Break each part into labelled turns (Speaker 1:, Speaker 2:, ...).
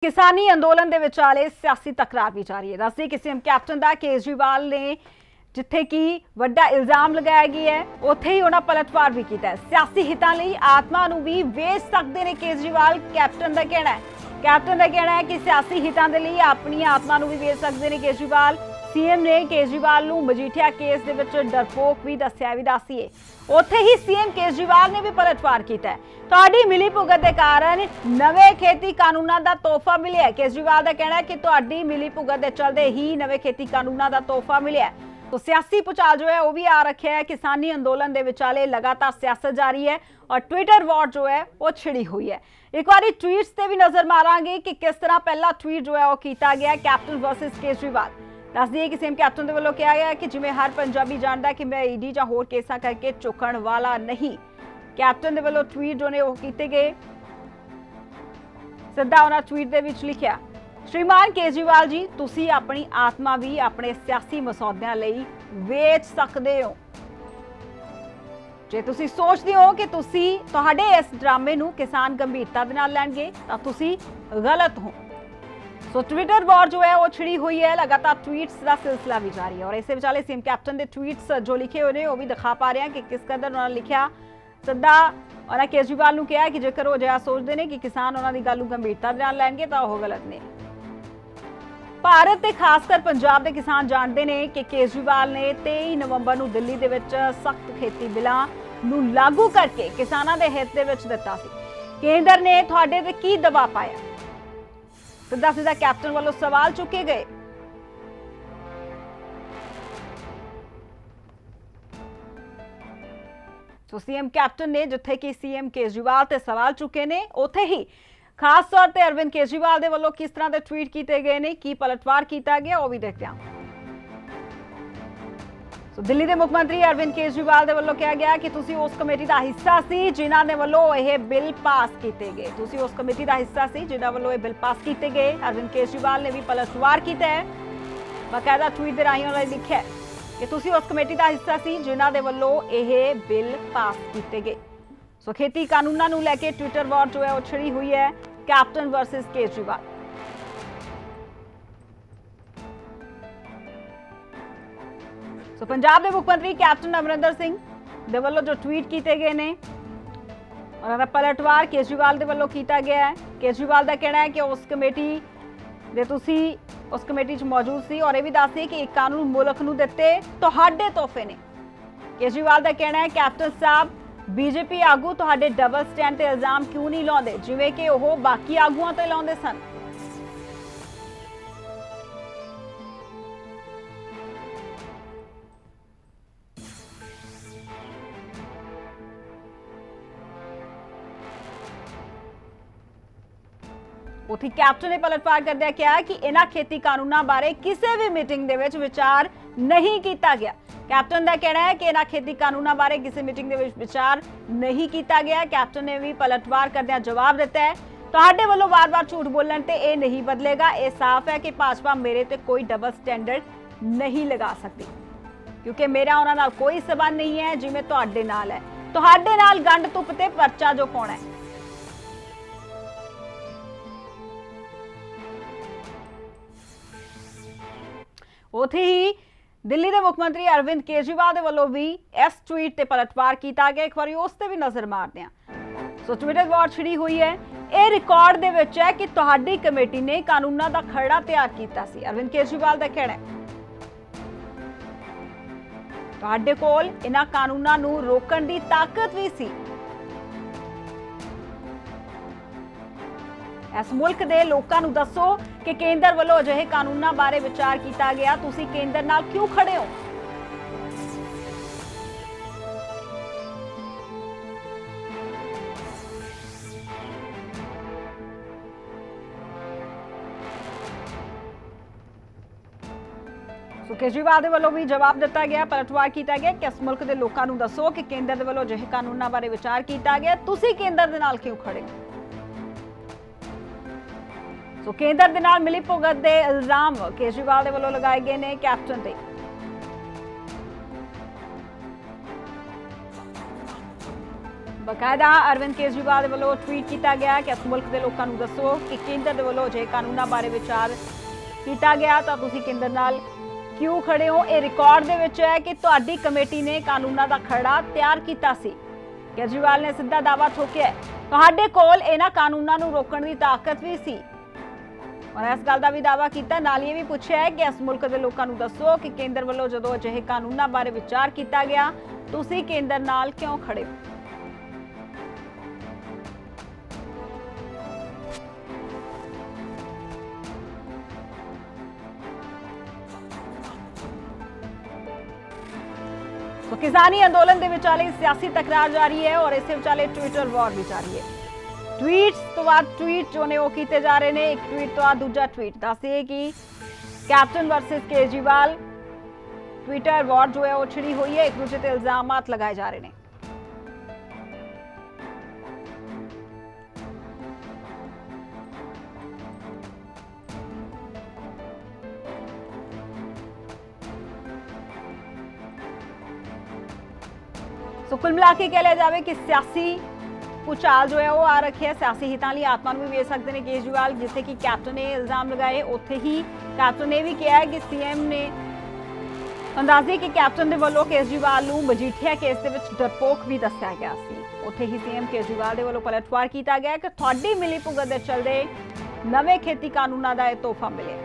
Speaker 1: किसानी अंदोलन के विचाले सियासी तकरार भी जारी है। दसदी कि सीएम कैप्टन का केजरीवाल ने जिथे कि वड्डा इल्जाम लगाया गया है उत्थे ही उन्होंने पलटवार भी किया है। सियासी हितों लई आत्मा नूं भी वेच सकते हैं केजरीवाल। कैप्टन का कहना है कि सियासी हितों के लिए अपनी आत्मा नूं भी वेच सकते हैं केजरीवाल। सीएम ने केजरीवाल नूं मजीठिया केस दे विच डरपोक भी दस्सिया भी दस्सीए। उत्थे ही सीएम केजरीवाल ने भी पलटवार किया है। तुहाडी मिली भुगत के कारण नवे खेती कानूनों का तोहफा मिलिया है। केजरीवाल का कहना है कि तुहाडी मिली भुगत के चलते ही नवे खेती कानूनों का तोहफा मिलिया है। तो सियासी भूचाल जो है वह भी आ रखे है। किसानी अंदोलन के विचाले लगातार सियासत जारी है और ट्विटर वॉर जो है वो छिड़ी हुई है। एक बार ट्वीट्स से भी नजर मारांगे कि किस तरह पहला ट्वीट जो है वो किया गया कैप्टन वर्सेस केजरीवाल। दस दिए कि सीएम कैप्टन के वालों कहा गया कि जिवें हर पंजाबी जानता है कि मैं ईडी या होर केसां करके चुकण वाला नहीं। कैप्टन के वालों ट्वीट जो ने वो कीते गए। सीधा उन्होंने ट्वीट के विच लिखिया, श्रीमान केजरीवाल जी तुसी अपनी आत्मा भी अपने सियासी मसौदियां लई वेच सकते हो। जे तुसी सोचते हो कि तुसी तुहाडे इस ड्रामे नूं किसान गंभीरता दे नाल लैणगे तां तुसी गलत हो। सो ट्विटर वॉर जो है वो छिड़ी हुई है। लगातार ट्वीट्स का सिलसिला भी जारी है और इस विचाले सीएम कैप्टन के ट्वीट्स जो लिखे हुए हैं वो भी दिखा पा रहे हैं कि किस कदर उन्होंने लिखा। सीधा उन्होंने केजरीवाल को कहा कि जेकर वो जिहा सोचते हैं कि किसान उन्होंने गल गंभीरता नाल लैणगे तां ओह गलत ने। भारत ते खासकर पंजाब के किसान जानते हैं कि केजरीवाल ने 23 नवंबर को दिल्ली दे विच सख्त खेती बिलां नूं लागू करके किसानां दे हित दे विच दित्ता सी। केंद्र ने तुहाडे ते की दबाव पाया? सीधा सीधा कैप्टन वालों सवाल चुके गए। तो सीएम कैप्टन ने जिथे कि सीएम केजरीवाल ते सवाल चुके ने उथे ही खास तौर पर अरविंद केजरीवाल दे वालों किस तरह के ट्वीट किए गए ने, की पलटवार किया गया वो भी देखते हैं। तो दिल्ली के मुख्यमंत्री अरविंद केजरीवाल के वालों कहा गया कि तुसी उस कमेटी का हिस्सा सी जिन्हां दे वालों यह बिल पास किए गए। तुसी उस कमेटी का हिस्सा सी जिन्हां वालों यह बिल पास किए गए। अरविंद केजरीवाल ने भी पलटवार किया है। बाकायदा ट्वीट के राही उन्होंने लिखा है कि तुसी उस कमेटी का हिस्सा सी जिन्हां दे वालों यह बिल पास किए गए। सो खेती कानूनों को लैके ट्विटर वॉर जो है वो छिड़ी हुई है। Captain versus Kejriwal. So Punjab के मुख्यमंत्री कैप्टन अमरिंदर सिंह दे वालों जो ट्वीट किए गए हैं और पलटवार केजरीवाल के वालों किया गया है। केजरीवाल का कहना है कि उस कमेटी दे तुसी उस कमेटी च मौजूद सी और यह भी दस कि एक कानून मुल्क नूं दिते तुहाडे तोहफे ने। केजरीवाल का कहना है कैप्टन साहब बीजेपी आगू तुहाडे डबल स्टैंड ते इल्जाम क्यों नहीं लाउंदे जिवें कि ओह बाकी आगूआं ते लाउंदे सन। उथे कैप्टन ने पलटवार करदे कहा कि इन्हां खेती कानूनों बारे किसी भी मीटिंग दे विच विचार नहीं किया गया। कैप्टन का कहना है कि इन्हां खेती कानूनों बारे किसी मीटिंग दे विच विचार नहीं किया गया। कैप्टन ने भी पलटवार करदे जवाब दिता है, तुहाडे वालों बार-बार झूठ बोलण ते यह नहीं बदलेगा। यह साफ है कि भाजपा मेरे ते कोई डबल स्टैंडर्ड नहीं लगा सकती क्योंकि मेरा उन्हां नाल कोई संबंध नहीं है जिवें तुहाडे नाल है। तुहाडे नाल गंढ तुप ते परचा जो पाउणा है। उथे ही दिल्ली के मुख्यमंत्री अरविंद केजरीवाल के वालों भी इस ट्वीट से पलटवार किया गया। एक बार उस पर भी नजर मारते हैं। सो ट्विटर वॉर छिड़ी हुई है। यह रिकॉर्ड दे विच है कि तुहाडी कमेटी ने कानूनों का खरड़ा तैयार किया सी। अरविंद केजरीवाल का कहना है तुहाडे कोल इन्हां कानूनों नूं रोकण दी ताकत भी सी। इस मुल्क के लोगों को दसो कि केंद्र वालों अजिहे कानूनों बारे विचार किया गया, तुसी केंद्र नाल क्यों खड़े हो। केजरीवाल के वालों भी जवाब दिता गया, पलटवार किया गया कि इस मुल्क के लोगों को दसो कि केंद्र के वालों अजिहे कानूनों बारे विचार किया गया, तुसी केंद्र दे नाल क्यों खड़े हो। सो केंद्र दे नाल मिली भुगत के इल्जाम केजरीवाल के वालों लगाए गए ने कैप्टन ते। ਬਕਾਇਦਾ ਅਰਵਿੰਦ ਕੇਜਰੀਵਾਲ ਦੇ ਵੱਲੋਂ ਟਵੀਟ ਕੀਤਾ ਗਿਆ ਕਿ ਇਸ ਮੁਲਕ ਦੇ ਲੋਕਾਂ ਨੂੰ ਦੱਸੋ ਕਿ ਕੇਂਦਰ ਦੇ ਵੱਲੋਂ ਜੇ ਕਾਨੂੰਨਾਂ ਬਾਰੇ ਵਿਚਾਰ ਕੀਤਾ ਗਿਆ ਤਾਂ ਤੁਸੀਂ ਕੇਂਦਰ ਨਾਲ ਕਿਉਂ ਖੜੇ ਹੋ। ਇਹ ਰਿਕਾਰਡ ਦੇ ਵਿੱਚ ਹੈ ਕਿ ਤੁਹਾਡੀ ਕਮੇਟੀ ਨੇ ਕਾਨੂੰਨਾਂ ਦਾ ਖਰੜਾ ਤਿਆਰ ਕੀਤਾ ਸੀ। ਕੇਜਰੀਵਾਲ ਨੇ ਸਿੱਧਾ ਦਾਅਵਾ ਠੋਕਿਆ ਤੁਹਾਡੇ ਕੋਲ ਇਹਨਾਂ ਕਾਨੂੰਨਾਂ ਨੂੰ ਰੋਕਣ ਦੀ ਤਾਕਤ ਵੀ ਸੀ ਔਰ ਇਸ ਗੱਲ ਦਾ ਵੀ ਦਾਅਵਾ ਕੀਤਾ। ਨਾਲ ਇਹ ਵੀ ਪੁੱਛਿਆ ਹੈ ਕਿ ਇਸ ਮੁਲਕ ਦੇ ਲੋਕਾਂ ਨੂੰ ਦੱਸੋ ਕਿ ਕੇਂਦਰ ਵੱਲੋਂ ਜਦੋਂ ਅਜਿਹੇ ਕਾਨੂੰਨਾਂ ਬਾਰੇ ਵਿਚਾਰ ਕੀਤਾ ਗਿਆ ਤੁਸੀਂ ਕੇਂਦਰ ਨਾਲ ਕਿਉਂ ਖੜੇ ਹੋ। तो किसानी आंदोलन के विचाले सियासी तकरार जारी है और इस विचाले ट्विटर वॉर भी जारी है। ट्वीट्स तो बाद ट्वीट जो ने वो किए जा रहे हैं, एक ट्वीट तो बाद दूजा ट्वीट दस दिए कि captain versus Kejriwal Twitter war जो है वो छिड़ी हुई है, एक दूसरे से इल्जाम लगाए जा रहे हैं। तो कुल मिला के कह लिया जाए कि सियासी भूचाल जो है वो आ रखे है, सियासी हितां लई आत्मा नूं भी ਵੇਚ सकते हैं केजरीवाल। जिथे कि कैप्टन ने इल्जाम लगाए उत्थे ही कैप्टन ने भी कहा है कि सीएम ने अंदाजे कि कैप्टन दे वल्लों केजरीवाल नूं मजीठिया केस दे विच डरपोक भी दस्सिया गया सी। उत्थे ही सीएम केजरीवाल दे वल्लों पलटवार किया गया कि तुहाडी मिली भुगत दे चलदे नवे खेती कानूनां दा इह तोहफा मिलिਆ।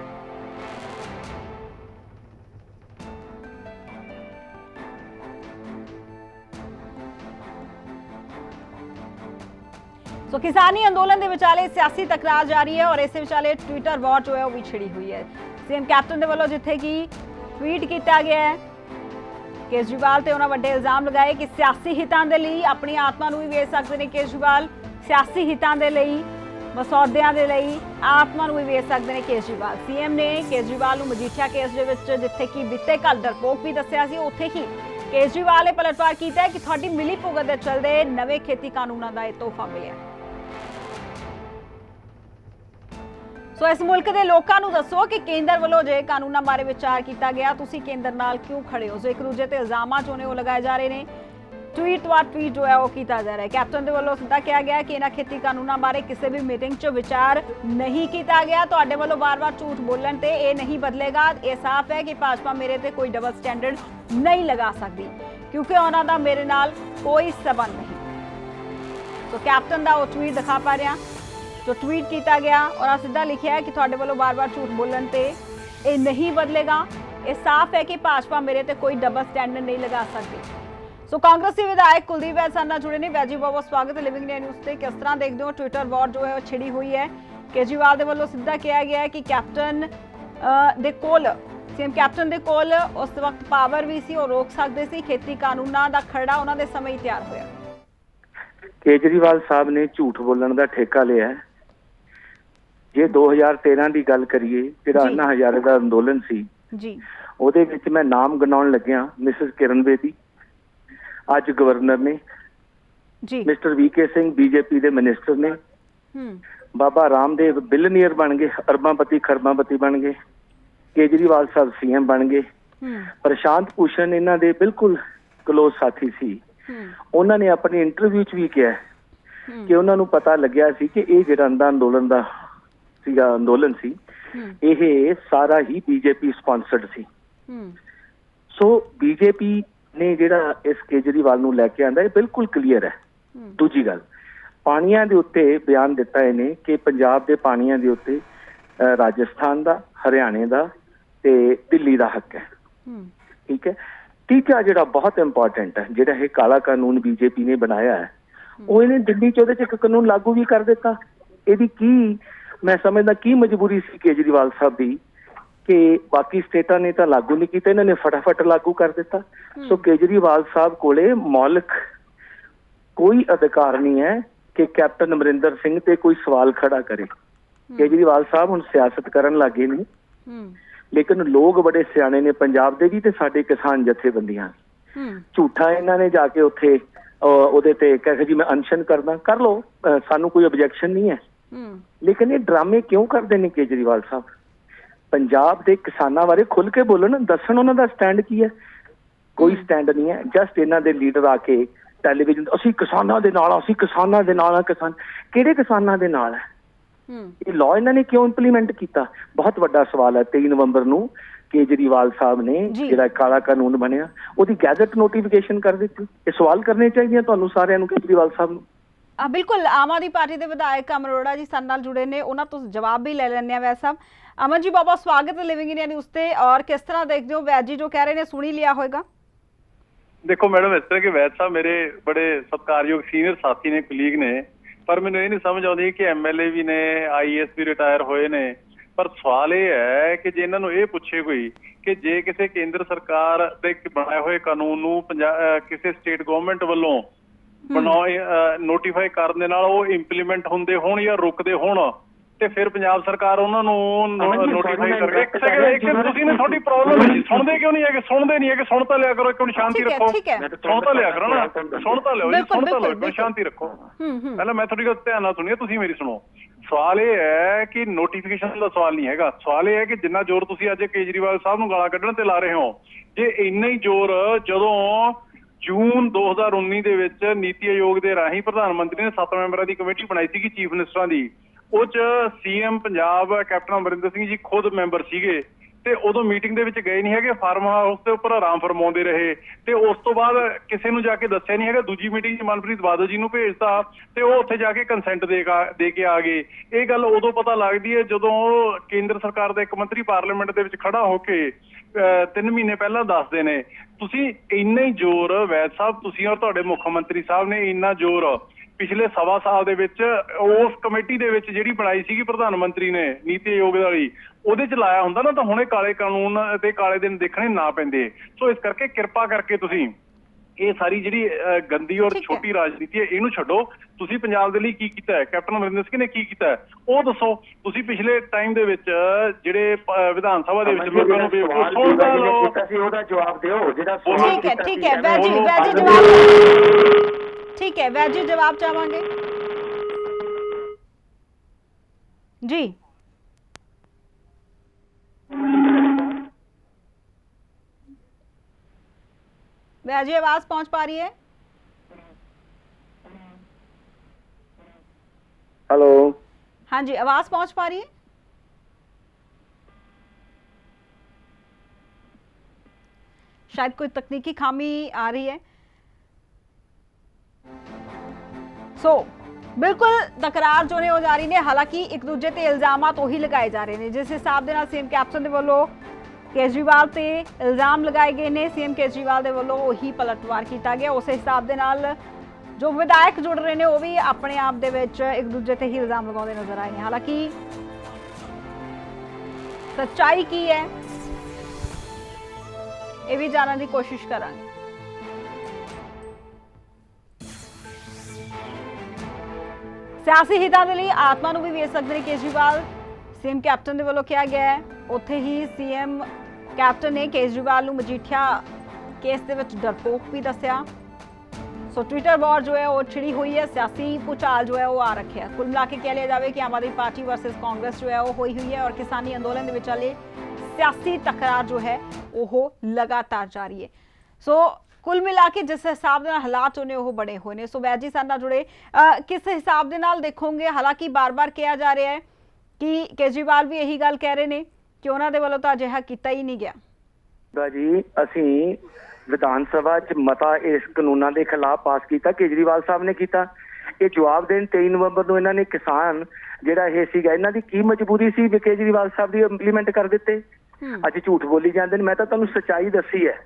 Speaker 1: तो किसानी आंदोलन के विचाले सियासी तकरार जारी है और इस विचाले ट्विटर वॉर जो है वो भी छिड़ी हुई है। सीएम कैप्टन के वालों जिथे कि ट्वीट किया गया है केजरीवाल ते उन्होंने बड़े इल्जाम लगाए कि सियासी हितां दे लई अपनी आत्मा नूं भी वेच सकते हैं केजरीवाल, सियासी हितां दे लई मसौदियां दे लई आत्मा नूं भी वेच सकते हैं केजरीवाल। सीएम ने केजरीवाल नूं मजीठिया केस दे विच जिथे कि बीते कल डरपोक भी दस्सिया सी, उत्थे ही केजरीवाल ने पलटवार किया है कि तुहाडी मिली भुगत दे चलदे नवे खेती कानूनां दा इह तोहफा मिलिਆ। सो इस मुल्क के लोगों को दसो कि केंद्र वालों जे कानूनों बारे विचार किया गया तुसी केंद्र नाल क्यों खड़े हो। सो एक दूजे ते इल्जाम जो ने वो लगाए जा रहे हैं, ट्वीट तो ट्वीट जो है वो किया जा रहा है। कैप्टन के वालों सीधा कहा गया कि इन्होंने खेती कानूनों बारे किसी भी मीटिंग च विचार नहीं किया गया। तुहाडे वालों बार बार झूठ बोलन ते ये नहीं बदलेगा। ये साफ है कि भाजपा मेरे ते कोई डबल स्टैंडर्ड नहीं लगा सकती क्योंकि उन्हों का मेरे नाल कोई संबंध नहीं। तो कैप्टन का वो ट्वीट दिखा पा रहा जो ट्वीट किया गया और आ सीधा लिखा है कि तुहाडे वालों बार बार झूठ बोलन ते ये नहीं बदलेगा। ये साफ है कि भाजपा मेरे ते कोई डबल स्टैंडर्ड नहीं लगा सकती। सो कांग्रेसी विधायक कुलदीप वैद साडे नाल जुड़े ने। वैद जी बहुत बहुत स्वागत है लिविंग इंडिया न्यूज़ से। किस तरह देखते हो ट्विटर वॉर जो है छिड़ी हुई है, केजरीवाल दे वालों सीधा कहा गया है कि captain they coal CM captain they कोल उस वक्त पावर भी सी और रोक सकते सी, खेती कानूनां दा खरड़ा उन्हां दे समय ही तैयार होया।
Speaker 2: केजरीवाल साहब ने झूठ बोलण दा ठेका लिया है। जे 2013 की गल करिए जिहड़ा अन्ना हजारे का अंदोलन सी
Speaker 1: जी
Speaker 2: ਉਹਦੇ ਵਿੱਚ मैं नाम गिनाउण लग्या मिसिस किरण बेदी, अज गवर्नर ने
Speaker 1: जी,
Speaker 2: मिस्टर वीके सिंह बीजेपी के मिनिस्टर ने, बाबा रामदेव बिलनीयर बन गए, अरबापति खरबापति बन गए, केजरीवाल साहब सीएम बन गए, प्रशांत भूषण इन्हां दे बिल्कुल क्लोज साथी सी। उन्होंने अपने इंटरव्यू च भी कहा कि उन्होंने पता लग्या सी कि ये जिहड़ा अंदोलन सी ये सारा ही बीजेपी स्पॉन्सर्ड सी। सो बीजेपी ने जिहड़ा इस केजरीवाल नूं लैके आंदा है बिल्कुल क्लीयर है। दूजी गल पानियां दे उत्ते बयान दिता इहने कि पंजाब दे पानियां दे उत्ते राजस्थान दा, हरियाणे दा ते दिल्ली दा हक है। ठीक है। तीजा जिहड़ा बहुत इंपॉर्टेंट है, जिहड़ा ये काला कानून बीजेपी ने बनाया है वो इन्हें दिल्ली च उहदे च एक कानून लागू भी कर दिता। इहदी की मैं समझदा की मजबूरी सी केजरीवाल साहब की कि बाकी स्टेटां ने तो लागू नहीं किया, इन्होंने फटाफट लागू कर दिता। सो केजरीवाल साहब कोले मौलिक कोई अधिकार नहीं है कि कैप्टन अमरिंदर सिंह ते कोई सवाल खड़ा करे। केजरीवाल साहब हुण सियासत करन लगे ने, लेकिन लोग बड़े सियाणे ने पंजाब दे भी ते साडे किसान जथेबंदियां। झूठा इन्हां ने जाके उत्थे ਉਹਦੇ ਤੇ कहे जी मैं अनशन करना कर लो, सानू कोई ऑब्जेक्शन नहीं है। लेकिन ये ड्रामे क्यों करते हैं केजरीवाल साहब? पंजाब के किसानों बारे खुल के बोलन, दसन उन्हों का स्टैंड की है। कोई स्टैंड नहीं है। जस्ट इन्हों के लीडर आके ਟੈਲੀਵਿਜ਼ਨ, ਅਸੀਂ ਕਿਸਾਨਾਂ ਦੇ ਨਾਲ, ਅਸੀਂ ਕਿਸਾਨਾਂ ਦੇ ਨਾਲ ਆ। ਕਿਸਾਨ ਕਿਹੜੇ ਕਿਸਾਨਾਂ ਦੇ ਨਾਲ ਹੈ? ਇਹ ਲਾਅ ਇਹਨਾਂ ਨੇ ਕਿਉਂ ਇੰਪਲੀਮੈਂਟ ਕੀਤਾ? ਬਹੁਤ ਵੱਡਾ ਸਵਾਲ ਹੈ। 23 ਨਵੰਬਰ ਨੂੰ ਕੇਜਰੀਵਾਲ ਸਾਹਿਬ ਨੇ ਜਿਹੜਾ ਕਾਲਾ ਕਾਨੂੰਨ ਬਣਿਆ ਉਹਦੀ ਗੈਜ਼ਟ ਨੋਟੀਫਿਕੇਸ਼ਨ ਕਰ ਦਿੱਤੀ। ਇਹ ਸਵਾਲ ਕਰਨੇ ਚਾਹੀਦੇ ਤੁਹਾਨੂੰ ਸਾਰਿਆਂ ਨੂੰ, ਕੇਜਰੀਵਾਲ ਸਾਹਿਬ ਨੂੰ।
Speaker 1: ਬਿਲਕੁਲ, ਆਮ ਆਦਮੀ ਪਾਰਟੀ ਦੇ ਵਿਧਾਇਕ ਅਮਨ ਅਰੋੜਾ ਜੀ ਸਾਡੇ ਨਾਲ ਜੁੜੇ ਨੇ, ਉਹਨਾਂ ਤੋਂ ਜਵਾਬ ਵੀ ਲੈ ਲੈਣੇ ਆ। ਵੈਦ ਸਾਹਿਬ, ਅਮਨ ਜੀ ਬਹੁਤ ਬਹੁਤ ਸਵਾਗਤ ਹੈ ਲਿਵਿੰਗ ਇੰਡੀਆ ਨਿਊਜ਼ ਤੇ। ਔਰ ਕਿਸ ਤਰ੍ਹਾਂ ਦੇਖਦੇ ਹੋ, ਵੈਦ ਜੀ ਜੋ ਕਹਿ ਰਹੇ ਨੇ ਸੁਣੀ ਲਿਆ ਹੋਏਗਾ?
Speaker 3: देखो मैडम, इस तरह के वैद साहब मेरे बड़े सत्कारयोग सीनियर साथी ने, कुलीग ने, पर मैंने ये नहीं समझ आती कि MLA भी ने, IAS भी रिटायर होए ने। पर सवाल ये है कि जे इन्होंने ये पूछे कोई कि जे किसी केंद्र सरकार दे बनाए हुए कानून नूं किसी स्टेट गवर्नमेंट वालों नोटिफाई करने नाल वो इंप्लीमेंट हुंदे होण या रुकदे होण, ਤੇ ਫਿਰ ਪੰਜਾਬ ਸਰਕਾਰ ਉਹਨਾਂ ਨੂੰ ਨੋਟੀਫਾਈ ਕਰਕੇ ਇੱਕ ਸੈਕਿੰਡ ਤੁਸੀਂ ਨੇ ਤੁਹਾਡੀ ਪ੍ਰੋਬਲਮ ਹੈ, ਸੁਣਦੇ ਕਿਉਂ ਨਹੀਂ ਹੈਗੇ? ਸੁਣਦੇ ਨਹੀਂ ਹੈਗੇ, ਸੁਣ ਤਾਂ ਲਿਆ ਕਰੋ, ਇੱਕ ਮਿੰਟ ਸ਼ਾਂਤੀ ਰੱਖੋ, ਸੁਣ ਤਾਂ ਲਿਆ ਕਰੋ ਨਾ, ਸੁਣ ਤਾਂ ਲਿਓ ਜੀ, ਸੁਣ ਤਾਂ ਲਿਓ, ਸ਼ਾਂਤੀ ਰੱਖੋ। ਪਹਿਲਾਂ ਮੈਂ ਤੁਹਾਡੀ ਗੱਲ ਧਿਆਨ ਨਾਲ ਸੁਣੀਏ, ਤੁਸੀਂ ਮੇਰੀ ਸੁਣੋ। ਸਵਾਲ ਇਹ ਹੈ ਕਿ ਨੋਟੀਫਿਕੇਸ਼ਨ ਦਾ ਸਵਾਲ ਨਹੀਂ ਹੈਗਾ, ਸਵਾਲ ਇਹ ਹੈ ਕਿ ਜਿੰਨਾ ਜ਼ੋਰ ਤੁਸੀਂ ਅੱਜ ਕੇਜਰੀਵਾਲ ਸਾਹਿਬ ਨੂੰ ਗਾਲਾਂ ਕੱਢਣ ਤੇ ਲਾ ਰਹੇ ਹੋ, ਜੇ ਇੰਨਾ ਹੀ ਜ਼ੋਰ ਜਦੋਂ ਜੂਨ 2019 ਦੇ ਵਿੱਚ ਨੀਤੀ ਆਯੋਗ ਦੇ ਰਾਹੀਂ ਪ੍ਰਧਾਨ ਮੰਤਰੀ ਨੇ 7 ਮੈਂਬਰਾਂ ਦੀ ਕਮੇਟੀ ਬਣਾਈ ਸੀਗੀ ਚੀਫ ਮਿਨਿਸਟਰਾਂ ਦੀ, ਉਹ ਚ CM ਪੰਜਾਬ ਕੈਪਟਨ ਅਮਰਿੰਦਰ ਸਿੰਘ ਜੀ ਖੁਦ ਮੈਂਬਰ ਸੀਗੇ, ਤੇ ਉਦੋਂ ਮੀਟਿੰਗ ਦੇ ਵਿੱਚ ਗਏ ਨਹੀਂ ਹੈਗੇ, ਫਾਰਮ ਹਾਊਸ ਦੇ ਉੱਪਰ ਆਰਾਮ ਫਰਮਾਉਂਦੇ ਰਹੇ, ਤੇ ਉਸ ਤੋਂ ਬਾਅਦ ਕਿਸੇ ਨੂੰ ਜਾ ਕੇ ਦੱਸਿਆ ਨਹੀਂ ਹੈਗਾ। ਦੂਜੀ ਮੀਟਿੰਗ 'ਚ ਮਨਪ੍ਰੀਤ ਬਾਦਲ ਜੀ ਨੂੰ ਭੇਜਤਾ ਤੇ ਉਹ ਉੱਥੇ ਜਾ ਕੇ ਕੰਸੈਂਟ ਦੇ ਕੇ ਆ ਗਏ। ਇਹ ਗੱਲ ਉਦੋਂ ਪਤਾ ਲੱਗਦੀ ਹੈ ਜਦੋਂ ਕੇਂਦਰ ਸਰਕਾਰ ਦਾ ਇੱਕ ਮੰਤਰੀ ਪਾਰਲੀਮੈਂਟ ਦੇ ਵਿੱਚ ਖੜਾ ਹੋ ਕੇ 3 ਮਹੀਨੇ ਪਹਿਲਾਂ ਦੱਸਦੇ ਨੇ। ਤੁਸੀਂ ਇੰਨਾ ਹੀ ਜ਼ੋਰ, ਵੈਦ ਸਾਹਿਬ, ਤੁਸੀਂ ਔਰ ਤੁਹਾਡੇ ਮੁੱਖ ਮੰਤਰੀ ਸਾਹਿਬ ਨੇ ਇੰਨਾ ਜ਼ੋਰ ਪਿਛਲੇ 1.25 ਸਾਲ ਦੇ ਵਿੱਚ ਉਸ ਕਮੇਟੀ ਦੇ ਵਿੱਚ ਜਿਹੜੀ ਬਣਾਈ ਸੀਗੀ ਪ੍ਰਧਾਨ ਮੰਤਰੀ ਨੇ ਨੀਤੀ ਆਯੋਗ ਵਾਲੀ, ਉਹਦੇ 'ਚ ਲਾਇਆ ਹੁੰਦਾ ਨਾ ਤਾਂ ਹੁਣੇ ਕਾਲੇ ਕਾਨੂੰਨ ਤੇ ਕਾਲੇ ਦਿਨ ਦੇਖਣੇ ਨਾ ਪੈਂਦੇ। ਸੋ ਇਸ ਕਰਕੇ ਕਿਰਪਾ ਕਰਕੇ ਤੁਸੀਂ ਇਹ ਸਾਰੀ ਜਿਹੜੀ ਗੰਦੀ ਔਰ ਛੋਟੀ ਰਾਜਨੀਤੀ ਹੈ ਇਹਨੂੰ ਛੱਡੋ। ਤੁਸੀਂ ਪੰਜਾਬ ਦੇ ਲਈ ਕੀ ਕੀਤਾ ਹੈ, ਕੈਪਟਨ ਅਮਰਿੰਦਰ ਸਿੰਘ ਨੇ ਕੀ ਕੀਤਾ ਹੈ, ਉਹ ਦੱਸੋ। ਤੁਸੀਂ ਪਿਛਲੇ ਟਾਈਮ ਦੇ ਵਿੱਚ ਜਿਹੜੇ ਵਿਧਾਨ ਸਭਾ ਦੇ ਵਿੱਚ ਲੋਕਾਂ ਨੂੰ ਬੇਵਕੂਫ ਸੁਣਦਾ ਲਓ,
Speaker 2: ਉਹਦਾ ਜਵਾਬ ਦਿਓ ਜਿਹੜਾ
Speaker 1: ਠੀਕ ਹੈ, ਠੀਕ ਹੈ ਵੈਦ ਜੀ, ਵੈਦ ਜੀ ਜਵਾਬ, ਠੀਕ ਹੈ ਵੈਦ ਜੀ ਜਵਾਬ ਚਾਹਾਂਗੇ ਜੀ। वैद जी आवाज पहुंच पा रही है?
Speaker 2: हेलो,
Speaker 1: हाँ जी, आवाज पहुंच पा रही है? शायद कोई तकनीकी खामी आ रही है। बिल्कुल तकरार जो ने हो जा रही ने, हालांकि एक दूजे ते इल्जामात ਉਹੀ लगाए जा रहे हैं जिस हिसाब ਦੇ ਨਾਲ सीएम कैप्टन ਦੇ ਵੱਲੋਂ ਕੇਜਰੀਵਾਲ ਤੇ ਇਲਜ਼ਾਮ ਲਗਾਏ ਗਏ ਨੇ, CM ਕੇਜਰੀਵਾਲ ਦੇ ਵੱਲੋਂ ਉਹੀ ਪਲਟਵਾਰ ਕੀਤਾ ਗਿਆ। ਉਸ ਹਿਸਾਬ ਦੇ ਨਾਲ ਜੋ ਵਿਧਾਇਕ ਜੁੜ ਰਹੇ ਨੇ ਉਹ ਵੀ ਆਪਣੇ ਆਪ ਦੇ ਵਿੱਚ ਇੱਕ ਦੂਜੇ ਤੇ ਹੀ ਇਲਜ਼ਾਮ ਲਗਾਉਂਦੇ ਨਜ਼ਰ ਆਏ ਨੇ। ਹਾਲਾਂਕਿ ਸੱਚਾਈ ਕੀ ਹੈ ਇਹ ਵੀ ਜਾਣਨ ਦੀ ਕੋਸ਼ਿਸ਼ ਕਰਾਂਗੇ। ਸਿਆਸੀ ਹਿੱਤਾਂ ਦੇ ਲਈ ਆਤਮਾ ਨੂੰ ਵੀ ਵੇਚ ਸਕਦੇ ਨੇ ਕੇਜਰੀਵਾਲ, CM ਕੈਪਟਨ ਦੇ ਵੱਲੋਂ ਕਿਹਾ ਗਿਆ ਹੈ। ਉੱਥੇ ਹੀ CM ਕੈਪਟਨ ਨੇ ਕੇਜਰੀਵਾਲ ਨੂੰ ਮਜੀਠੀਆ ਕੇਸ ਦੇ ਵਿੱਚ ਡਰਪੋਕ ਵੀ ਦੱਸਿਆ। ਸੋ ਟਵਿੱਟਰ ਵਾਰ ਜੋ ਹੈ ਉਹ ਛਿੜੀ ਹੋਈ ਹੈ, ਸਿਆਸੀ ਭੂਚਾਲ ਜੋ ਹੈ ਉਹ ਆ ਰੱਖਿਆ। ਕੁੱਲ ਮਿਲਾ ਕੇ ਕਹਿ ਲਿਆ ਜਾਵੇ ਕਿ ਆਮ ਆਦਮੀ ਪਾਰਟੀ ਵਰਸਸ ਕਾਂਗਰਸ ਜੋ ਹੈ ਉਹ ਹੋਈ ਹੋਈ ਹੈ ਔਰ ਕਿਸਾਨੀ ਅੰਦੋਲਨ ਦੇ ਵਿਚਾਲੇ ਸਿਆਸੀ ਟਕਰਾਰ ਜੋ ਹੈ ਉਹ ਲਗਾਤਾਰ ਜਾਰੀ ਹੈ। ਸੋ ਕੁੱਲ ਮਿਲਾ ਕੇ ਜਿਸ ਹਿਸਾਬ ਦੇ ਨਾਲ ਹਾਲਾਤ ਨੇ ਉਹ ਬਣੇ ਹੋਏ ਨੇ। ਸੋ ਵੈਦ ਜੀ ਸਾਡੇ ਨਾਲ ਜੁੜੇ, ਕਿਸ ਹਿਸਾਬ ਦੇ ਨਾਲ ਦੇਖੋਗੇ? ਹਾਲਾਂਕਿ ਬਾਰ-ਬਾਰ ਕਿਹਾ ਜਾ ਰਿਹਾ ਹੈ ਕਿ ਕੇਜਰੀਵਾਲ ਵੀ ਇਹੀ ਗੱਲ ਕਹਿ ਰਹੇ ਨੇ ਕਿ ਉਹਨਾਂ ਦੇ ਵੱਲੋਂ ਤਾਂ ਅਜਿਹਾ ਕੀਤਾ ਹੀ ਨਹੀਂ ਗਿਆ।
Speaker 2: ਜੀ ਅਸੀਂ ਵਿਧਾਨ ਸਭਾ 'ਚ ਮਤਾ ਇਸ ਕਾਨੂੰਨਾਂ ਦੇ ਖਿਲਾਫ ਪਾਸ ਕੀਤਾ, ਕੇਜਰੀਵਾਲ ਸਾਹਿਬ ਨੇ ਕੀਤਾ। ਇਹ ਜਵਾਬ ਦੇਣ 23 ਨਵੰਬਰ ਨੂੰ ਇਹਨਾਂ ਨੇ ਕਿਸਾਨ ਜਿਹੜਾ ਇਹ ਸੀਗਾ, ਇਹਨਾਂ ਦੀ ਕੀ ਮਜਬੂਰੀ ਸੀ ਵੀ ਕੇਜਰੀਵਾਲ ਸਾਹਿਬ ਦੀ ਇੰਪਲੀਮੈਂਟ ਕਰ ਦਿੱਤੇ। ਅੱਜ ਝੂਠ ਬੋਲੀ ਜਾਂਦੇ ਨੇ। ਮੈਂ ਤਾਂ ਤੁਹਾਨੂੰ ਸੱਚਾਈ ਦੱਸੀ ਹੈ,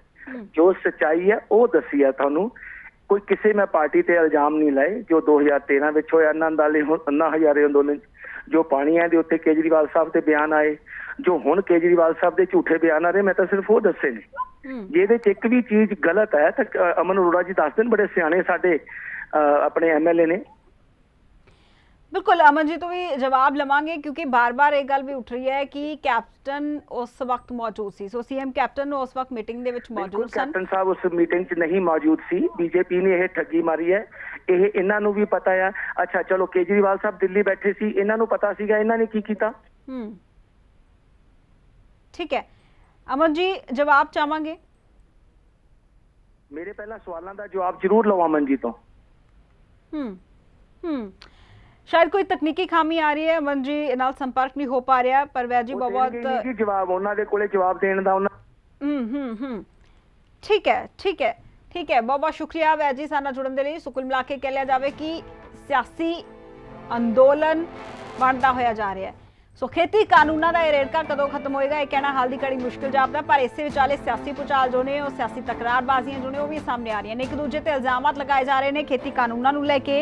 Speaker 2: ਜੋ ਸੱਚਾਈ ਹੈ ਉਹ ਦੱਸੀ ਹੈ ਤੁਹਾਨੂੰ। ਕੋਈ ਕਿਸੇ ਮੈਂ ਪਾਰਟੀ ਤੇ ਇਲਜ਼ਾਮ ਨਹੀਂ ਲਾਏ। ਜੋ 2013 ਵਿੱਚ ਹੋਇਆ ਅੰਨਾ ਹਜ਼ਾਰੇ ਅੰਦੋਲਨ, ਜੋ ਪਾਣੀਆਂ ਦੇ ਉੱਤੇ ਕੇਜਰੀਵਾਲ ਸਾਹਿਬ ਦੇ ਬਿਆਨ ਆਏ, ਜੋ ਹੁਣ ਕੇਜਰੀਵਾਲ ਸਾਹਿਬ ਦੇ ਝੂਠੇ ਬਿਆਨ ਆ ਰਹੇ, ਮੈਂ ਤਾਂ ਸਿਰਫ ਉਹ ਦੱਸੇ ਨੇ। ਜੇ ਇਹਦੇ 'ਚ ਇੱਕ ਵੀ ਚੀਜ਼ ਗਲਤ ਹੈ ਤਾਂ ਅਮਨ ਅਰੋੜਾ ਜੀ ਦੱਸ ਦੇਣ, ਬੜੇ ਸਿਆਣੇ ਸਾਡੇ ਆਪਣੇ MLA ਨੇ।
Speaker 1: ਬਿਲਕੁਲ, ਅਮਨ ਜੀ ਤੋਂ ਵੀ ਜਵਾਬ ਲਵਾਂਗੇ ਕਿਉਂਕਿ ਬਾਰ-ਬਾਰ ਇਹ ਗੱਲ ਵੀ ਉੱਠ ਰਹੀ ਹੈ ਕਿ ਕੈਪਟਨ ਉਸ ਵਕਤ ਮੌਜੂਦ ਸੀ। ਸੋ CM ਕੈਪਟਨ ਉਸ ਵਕਤ ਮੀਟਿੰਗ ਦੇ ਵਿੱਚ ਮੌਜੂਦ ਸਨ।
Speaker 2: ਕੈਪਟਨ ਸਾਹਿਬ ਉਸ ਮੀਟਿੰਗ 'ਚ ਨਹੀਂ ਮੌਜੂਦ ਸੀ। BJP ਨੇ ਇਹ ਠੱਗੀ ਮਾਰੀ ਹੈ, ਇਹ ਇਹਨਾਂ ਨੂੰ ਵੀ ਪਤਾ ਆ। ਅੱਛਾ ਚਲੋ, ਕੇਜਰੀਵਾਲ ਸਾਹਿਬ ਦਿੱਲੀ ਬੈਠੇ ਸੀ, ਇਹਨਾਂ ਨੂੰ ਪਤਾ ਸੀਗਾ ਇਹਨਾਂ ਨੇ ਕੀ ਕੀਤਾ।
Speaker 1: ਠੀਕ ਹੈ, ਅਮਨ ਜੀ ਜਵਾਬ ਚਾਹਾਂਗੇ।
Speaker 2: ਮੇਰੇ ਪਹਿਲਾਂ ਸਵਾਲਾਂ ਦਾ ਜਵਾਬ ਜ਼ਰੂਰ ਲਵਾਂ ਅਮਨ ਜੀ ਤੋਂ।
Speaker 1: शायद कोई तकनीकी खामी आ रही है, अमन जी नाल संपर्क नहीं हो पा रहा। परवेज जी बहुत
Speaker 2: जी जवाब ਉਹਨਾਂ ਦੇ ਕੋਲੇ ਜਵਾਬ ਦੇਣ ਦਾ ਉਹਨਾਂ
Speaker 1: ठीक है ठीक है ठीक है, बहुत बहुत शुक्रिया वैद जी साडे नाल जुड़न दे लई। सो कुल मिला के कह लिया जाए कि सियासी अंदोलन बनता होया जा रहा है। सो खेती कानूनों का रेड़का कदों खत्म होएगा यह कहना हाल की घड़ी मुश्किल जापदा, पर इस विचाले सियासी भूचाल जो ने सियासी तकरारबाजियां जो ने भी सामने आ रही हैं। एक दूजे ते इल्जाम लगाए जा रहे हैं खेती कानूनों को लैके।